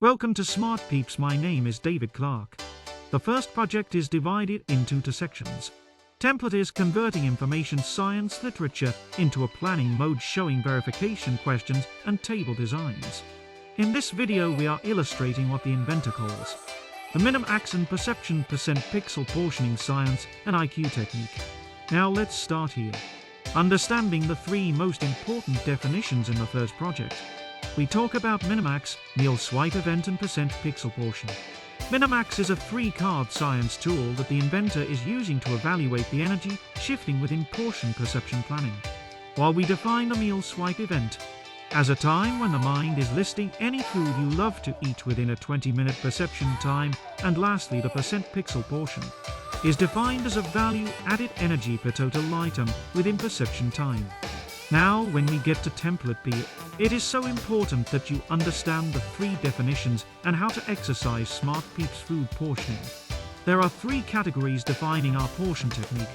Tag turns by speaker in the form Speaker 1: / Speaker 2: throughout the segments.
Speaker 1: Welcome to Smart Peeps. My name is David Clark. The first project is divided into two sections. Template is converting information science literature into a planning mode showing verification questions and table designs. In this video we are illustrating what the inventor calls the min-max and perception percent pixel portioning science and IQ technique. Now let's start here. Understanding the three most important definitions in the first project. We talk about min-max, meal swipe event and percent pixel portion. Min-max is a three-card science tool that the inventor is using to evaluate the energy shifting within portion perception planning. While we define the meal swipe event as a time when the mind is listing any food you love to eat within a 20-minute perception time, and lastly the percent pixel portion is defined as a value added energy per total item within perception time. Now, when we get to template B, it is so important that you understand the three definitions and how to exercise Smart Peeps food portioning. There are three categories defining our portion technique: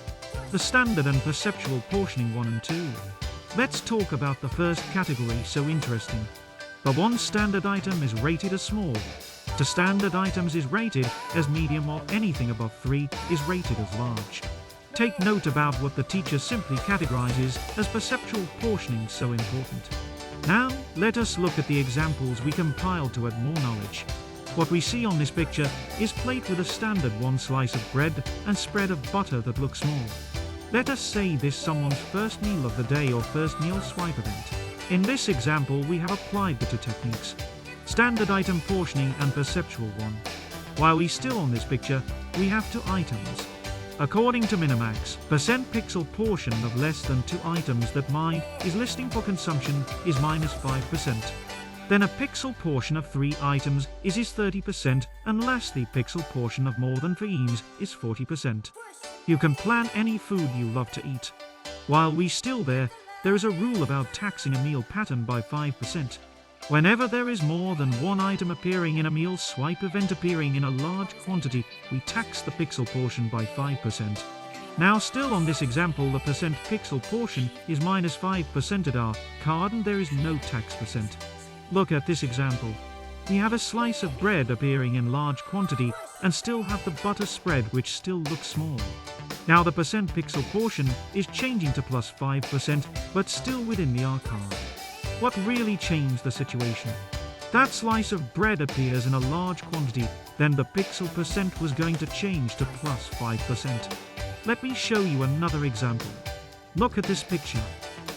Speaker 1: the standard and perceptual portioning 1 and 2. Let's talk about the first category, so interesting. The one standard item is rated as small. The standard items is rated as medium, or anything above 3 is rated as large. Take note about what the teacher simply categorizes as perceptual portioning, so important. Now, let us look at the examples we compiled to add more knowledge. What we see on this picture is plate with a standard 1 slice of bread and spread of butter that looks small. Let us say this someone's first meal of the day or first meal swipe event. In this example, we have applied the two techniques: standard item portioning and perceptual one. While we still on this picture, we have two items. According to min-max, percent pixel portion of less than 2 items that mind is listing for consumption is -5%. Then a pixel portion of 3 items is 30%, and lastly pixel portion of more than 3 items is 40%. You can plan any food you love to eat. While we still there is a rule about taxing a meal pattern by 5%. Whenever there is more than 1 item appearing in a meal swipe event appearing in a large quantity, we tax the pixel portion by 5%. Now still on this example, the percent pixel portion is -5% at our card and there is no tax percent. Look at this example. We have a slice of bread appearing in large quantity and still have the butter spread which still looks small. Now the percent pixel portion is changing to +5% but still within the R card. What really changed the situation? That slice of bread appears in a large quantity, then the pixel percent was going to change to +5%. Let me show you another example. Look at this picture.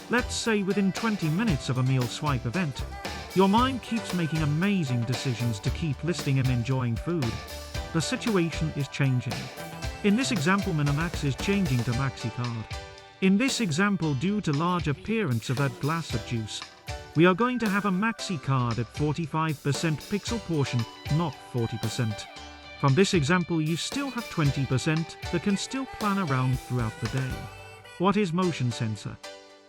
Speaker 1: Let's say within 20 minutes of a meal swipe event, your mind keeps making amazing decisions to keep listing and enjoying food. The situation is changing. In this example, min-max is changing to maxi card. In this example, due to large appearance of that glass of juice, we are going to have a maxi card at 45% pixel portion, not 40%. From this example, you still have 20% that can still plan around throughout the day. What is motion sensor?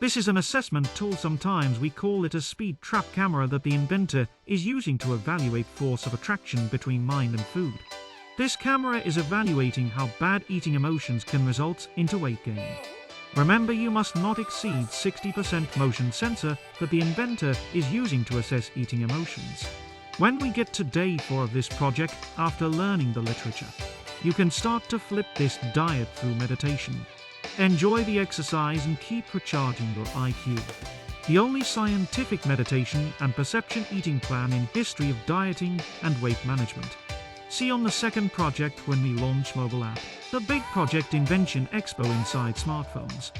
Speaker 1: This is an assessment tool. Sometimes we call it a speed trap camera that the inventor is using to evaluate force of attraction between mind and food. This camera is evaluating how bad eating emotions can result into weight gain. Remember, you must not exceed 60% motion sensor that the inventor is using to assess eating emotions. When we get to day 4 of this project, after learning the literature, you can start to flip this diet through meditation. Enjoy the exercise and keep recharging your IQ. The only scientific meditation and perception eating plan in history of dieting and weight management. See on the second project when we launch mobile app, the big project Invention Expo inside smartphones.